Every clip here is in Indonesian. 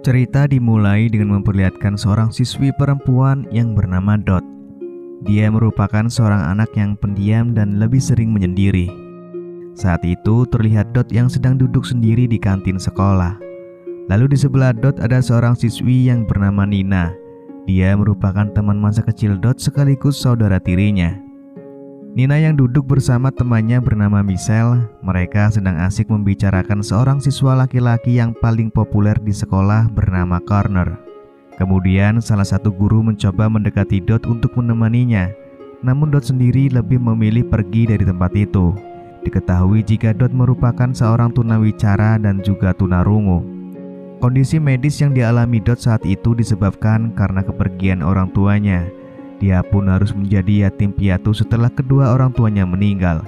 Cerita dimulai dengan memperlihatkan seorang siswi perempuan yang bernama Dot. Dia merupakan seorang anak yang pendiam dan lebih sering menyendiri. Saat itu terlihat Dot yang sedang duduk sendiri di kantin sekolah. Lalu di sebelah Dot ada seorang siswi yang bernama Nina. Dia merupakan teman masa kecil Dot sekaligus saudara tirinya. Nina yang duduk bersama temannya bernama Michelle, mereka sedang asik membicarakan seorang siswa laki-laki yang paling populer di sekolah bernama Connor. Kemudian salah satu guru mencoba mendekati Dot untuk menemaninya, namun Dot sendiri lebih memilih pergi dari tempat itu. Diketahui jika Dot merupakan seorang tunawicara dan juga tunarungu. Kondisi medis yang dialami Dot saat itu disebabkan karena kepergian orang tuanya. Dia pun harus menjadi yatim piatu setelah kedua orang tuanya meninggal.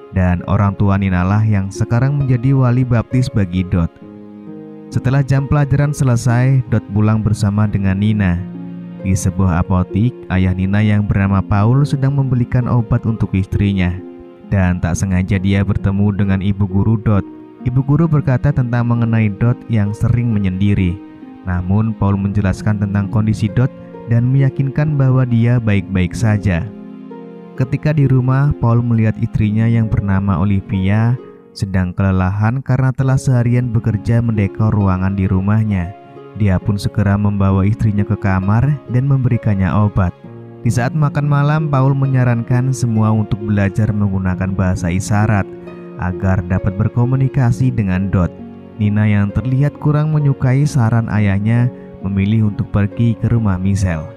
Dan orang tua Nina lah yang sekarang menjadi wali baptis bagi Dot. Setelah jam pelajaran selesai, Dot pulang bersama dengan Nina. Di sebuah apotik, ayah Nina yang bernama Paul sedang membelikan obat untuk istrinya. Dan tak sengaja dia bertemu dengan ibu guru Dot. Ibu guru berkata tentang mengenai Dot yang sering menyendiri. Namun Paul menjelaskan tentang kondisi Dot dan meyakinkan bahwa dia baik-baik saja. Ketika di rumah, Paul melihat istrinya yang bernama Olivia sedang kelelahan karena telah seharian bekerja mendekor ruangan di rumahnya. Dia pun segera membawa istrinya ke kamar dan memberikannya obat. Di saat makan malam, Paul menyarankan semua untuk belajar menggunakan bahasa isyarat agar dapat berkomunikasi dengan Dot. Nina yang terlihat kurang menyukai saran ayahnya memilih untuk pergi ke rumah Michelle.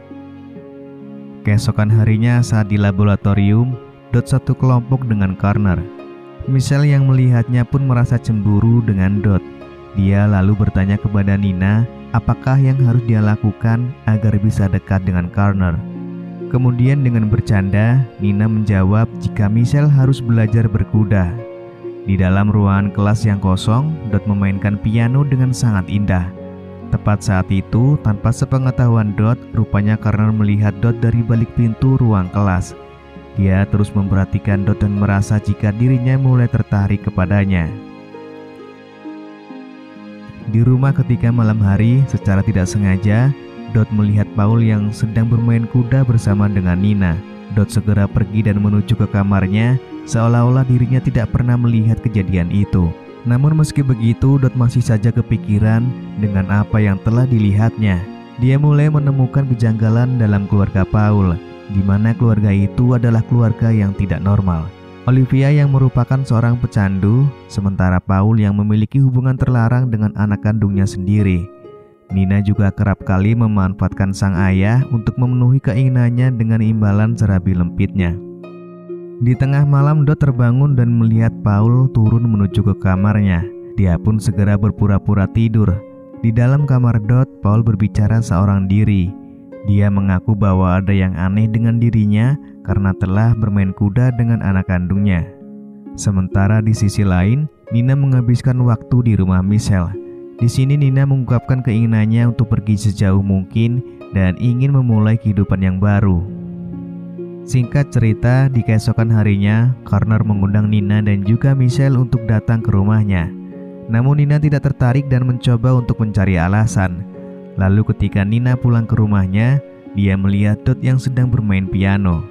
Keesokan harinya saat di laboratorium, Dot satu kelompok dengan Connor. Michelle yang melihatnya pun merasa cemburu dengan Dot. Dia lalu bertanya kepada Nina apakah yang harus dia lakukan agar bisa dekat dengan Connor. Kemudian dengan bercanda, Nina menjawab jika Michelle harus belajar berkuda. Di dalam ruangan kelas yang kosong, Dot memainkan piano dengan sangat indah. Tepat saat itu, tanpa sepengetahuan Dot, rupanya Connor melihat Dot dari balik pintu ruang kelas. Dia terus memperhatikan Dot dan merasa jika dirinya mulai tertarik kepadanya. Di rumah ketika malam hari, secara tidak sengaja, Dot melihat Paul yang sedang bermain kuda bersama dengan Nina. Dot segera pergi dan menuju ke kamarnya, seolah-olah dirinya tidak pernah melihat kejadian itu. Namun meski begitu, Dot masih saja kepikiran dengan apa yang telah dilihatnya. Dia mulai menemukan kejanggalan dalam keluarga Paul, di mana keluarga itu adalah keluarga yang tidak normal. Olivia yang merupakan seorang pecandu, sementara Paul yang memiliki hubungan terlarang dengan anak kandungnya sendiri. Nina juga kerap kali memanfaatkan sang ayah untuk memenuhi keinginannya dengan imbalan serabi lempitnya. Di tengah malam, Dot terbangun dan melihat Paul turun menuju ke kamarnya. Dia pun segera berpura-pura tidur. Di dalam kamar Dot, Paul berbicara seorang diri. Dia mengaku bahwa ada yang aneh dengan dirinya karena telah bermain kuda dengan anak kandungnya. Sementara di sisi lain, Nina menghabiskan waktu di rumah Michelle. Di sini Nina mengungkapkan keinginannya untuk pergi sejauh mungkin dan ingin memulai kehidupan yang baru. Singkat cerita, di keesokan harinya, Connor mengundang Nina dan juga Michelle untuk datang ke rumahnya. Namun Nina tidak tertarik dan mencoba untuk mencari alasan. Lalu ketika Nina pulang ke rumahnya, dia melihat Dot yang sedang bermain piano.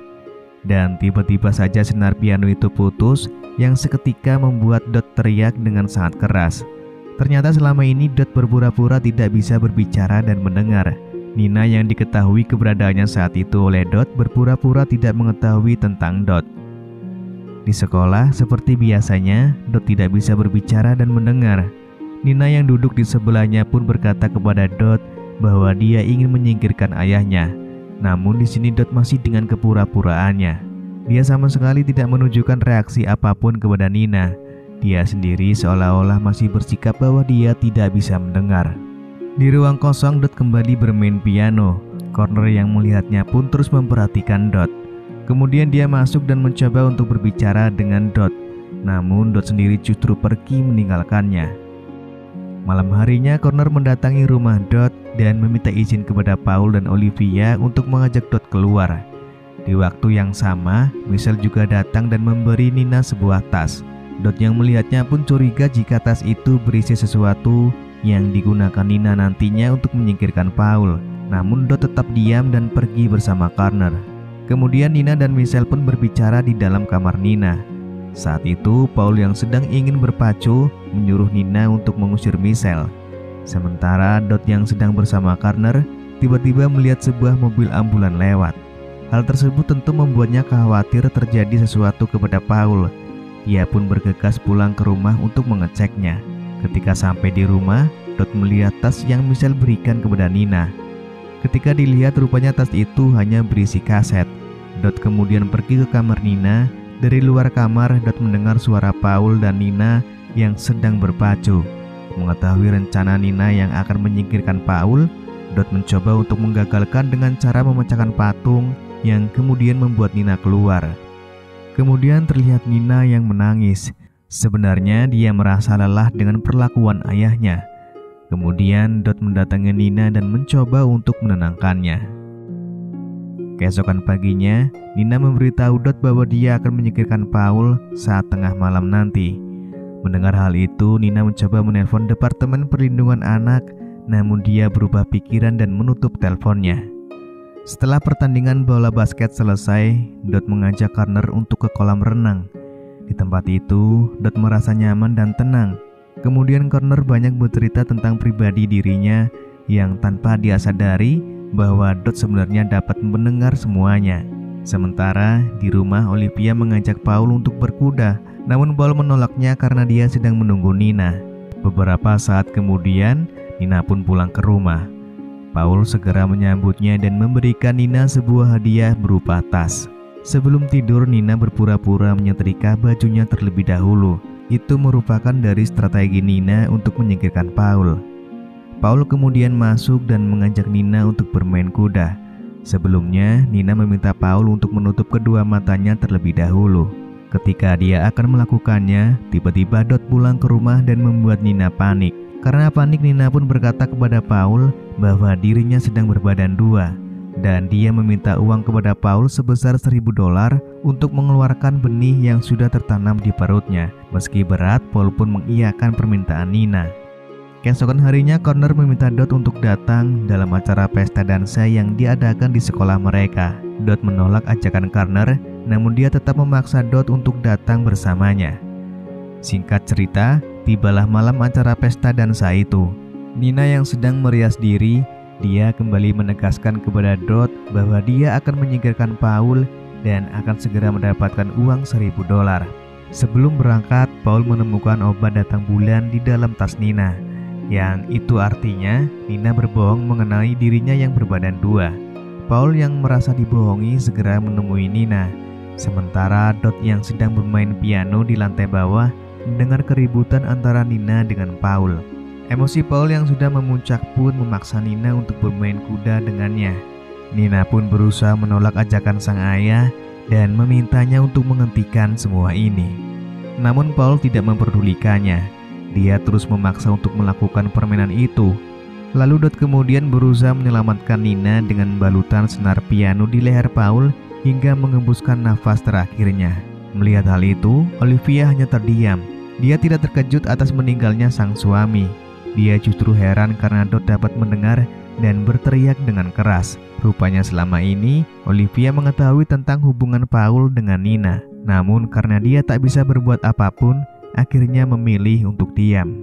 Dan tiba-tiba saja senar piano itu putus, yang seketika membuat Dot teriak dengan sangat keras. Ternyata selama ini Dot berpura-pura tidak bisa berbicara dan mendengar. Nina yang diketahui keberadaannya saat itu oleh Dot berpura-pura tidak mengetahui tentang Dot. Di sekolah, seperti biasanya, Dot tidak bisa berbicara dan mendengar. Nina yang duduk di sebelahnya pun berkata kepada Dot bahwa dia ingin menyingkirkan ayahnya. Namun di sini Dot masih dengan kepura-puraannya. Dia sama sekali tidak menunjukkan reaksi apapun kepada Nina. Dia sendiri seolah-olah masih bersikap bahwa dia tidak bisa mendengar. Di ruang kosong, Dot kembali bermain piano. Connor yang melihatnya pun terus memperhatikan Dot. Kemudian dia masuk dan mencoba untuk berbicara dengan Dot. Namun Dot sendiri justru pergi meninggalkannya. Malam harinya, Connor mendatangi rumah Dot dan meminta izin kepada Paul dan Olivia untuk mengajak Dot keluar. Di waktu yang sama, Michelle juga datang dan memberi Nina sebuah tas. Dot yang melihatnya pun curiga jika tas itu berisi sesuatu yang digunakan Nina nantinya untuk menyingkirkan Paul. Namun Dot tetap diam dan pergi bersama Connor. Kemudian Nina dan Michelle pun berbicara di dalam kamar Nina. Saat itu Paul yang sedang ingin berpacu menyuruh Nina untuk mengusir Michelle. Sementara Dot yang sedang bersama Connor tiba-tiba melihat sebuah mobil ambulan lewat. Hal tersebut tentu membuatnya khawatir terjadi sesuatu kepada Paul. Dia pun bergegas pulang ke rumah untuk mengeceknya. Ketika sampai di rumah, Dot melihat tas yang Michelle berikan kepada Nina. Ketika dilihat, rupanya tas itu hanya berisi kaset. Dot kemudian pergi ke kamar Nina. Dari luar kamar, Dot mendengar suara Paul dan Nina yang sedang berpacu. Mengetahui rencana Nina yang akan menyingkirkan Paul, Dot mencoba untuk menggagalkan dengan cara memecahkan patung yang kemudian membuat Nina keluar. Kemudian terlihat Nina yang menangis. Sebenarnya dia merasa lelah dengan perlakuan ayahnya. Kemudian Dot mendatangi Nina dan mencoba untuk menenangkannya. Keesokan paginya, Nina memberitahu Dot bahwa dia akan menyingkirkan Paul saat tengah malam nanti. Mendengar hal itu, Nina mencoba menelpon Departemen Perlindungan Anak, namun dia berubah pikiran dan menutup teleponnya. Setelah pertandingan bola basket selesai, Dot mengajak Connor untuk ke kolam renang. Di tempat itu, Dot merasa nyaman dan tenang. Kemudian Connor banyak bercerita tentang pribadi dirinya yang tanpa dia sadari bahwa Dot sebenarnya dapat mendengar semuanya. Sementara di rumah, Olivia mengajak Paul untuk berkuda, namun Paul menolaknya karena dia sedang menunggu Nina. Beberapa saat kemudian, Nina pun pulang ke rumah. Paul segera menyambutnya dan memberikan Nina sebuah hadiah berupa tas. Sebelum tidur, Nina berpura-pura menyetrika bajunya terlebih dahulu. Itu merupakan dari strategi Nina untuk menyingkirkan Paul. Paul kemudian masuk dan mengajak Nina untuk bermain kuda. Sebelumnya, Nina meminta Paul untuk menutup kedua matanya terlebih dahulu. Ketika dia akan melakukannya, tiba-tiba Dot pulang ke rumah dan membuat Nina panik. Karena panik, Nina pun berkata kepada Paul bahwa dirinya sedang berbadan dua. Dan dia meminta uang kepada Paul sebesar $1.000 untuk mengeluarkan benih yang sudah tertanam di perutnya. Meski berat, Paul pun mengiyakan permintaan Nina. Keesokan harinya, Connor meminta Dot untuk datang dalam acara pesta dansa yang diadakan di sekolah mereka. Dot menolak ajakan Connor, namun dia tetap memaksa Dot untuk datang bersamanya. Singkat cerita, tibalah malam acara pesta dansa itu. Nina yang sedang merias diri, dia kembali menegaskan kepada Dot bahwa dia akan menyingkirkan Paul dan akan segera mendapatkan uang $1.000. Sebelum berangkat, Paul menemukan obat datang bulan di dalam tas Nina. Yang itu artinya Nina berbohong mengenai dirinya yang berbadan dua. Paul yang merasa dibohongi segera menemui Nina. Sementara Dot yang sedang bermain piano di lantai bawah mendengar keributan antara Nina dengan Paul. Emosi Paul yang sudah memuncak pun memaksa Nina untuk bermain kuda dengannya. Nina pun berusaha menolak ajakan sang ayah dan memintanya untuk menghentikan semua ini. Namun Paul tidak memperdulikannya. Dia terus memaksa untuk melakukan permainan itu. Lalu Dot kemudian berusaha menyelamatkan Nina dengan balutan senar piano di leher Paul hingga mengembuskan nafas terakhirnya. Melihat hal itu, Olivia hanya terdiam. Dia tidak terkejut atas meninggalnya sang suami. Dia justru heran karena Dot dapat mendengar dan berteriak dengan keras. Rupanya selama ini Olivia mengetahui tentang hubungan Paul dengan Nina. Namun karena dia tak bisa berbuat apapun, akhirnya memilih untuk diam.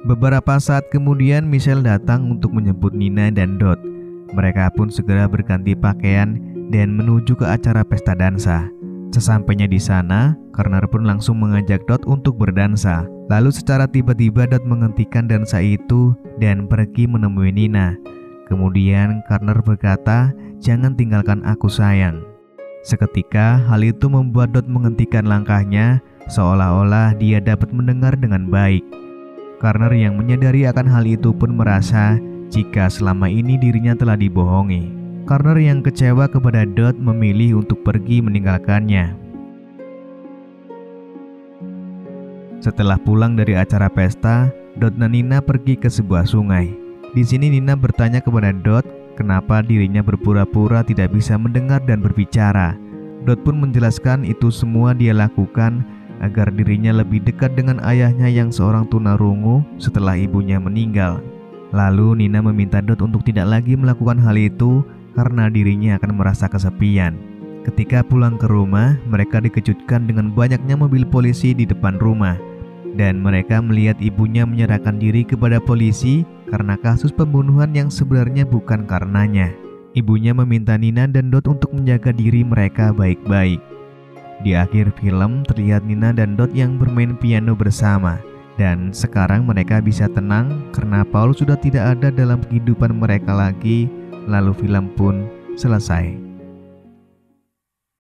Beberapa saat kemudian Michelle datang untuk menjemput Nina dan Dot. Mereka pun segera berganti pakaian dan menuju ke acara pesta dansa. Sesampainya di sana, Connor pun langsung mengajak Dot untuk berdansa. Lalu secara tiba-tiba Dot menghentikan dansa itu dan pergi menemui Nina. Kemudian Connor berkata, "Jangan tinggalkan aku sayang." Seketika hal itu membuat Dot menghentikan langkahnya, seolah-olah dia dapat mendengar dengan baik. Connor yang menyadari akan hal itu pun merasa jika selama ini dirinya telah dibohongi. Connor yang kecewa kepada Dot memilih untuk pergi meninggalkannya. Setelah pulang dari acara pesta, Dot dan Nina pergi ke sebuah sungai. Di sini Nina bertanya kepada Dot kenapa dirinya berpura-pura tidak bisa mendengar dan berbicara. Dot pun menjelaskan itu semua dia lakukan agar dirinya lebih dekat dengan ayahnya yang seorang tunarungu setelah ibunya meninggal. Lalu Nina meminta Dot untuk tidak lagi melakukan hal itu karena dirinya akan merasa kesepian. Ketika pulang ke rumah, mereka dikejutkan dengan banyaknya mobil polisi di depan rumah. Dan mereka melihat ibunya menyerahkan diri kepada polisi karena kasus pembunuhan yang sebenarnya bukan karenanya. Ibunya meminta Nina dan Dot untuk menjaga diri mereka baik-baik. Di akhir film terlihat Nina dan Dot yang bermain piano bersama. Dan sekarang mereka bisa tenang karena Paul sudah tidak ada dalam kehidupan mereka lagi. Lalu film pun selesai.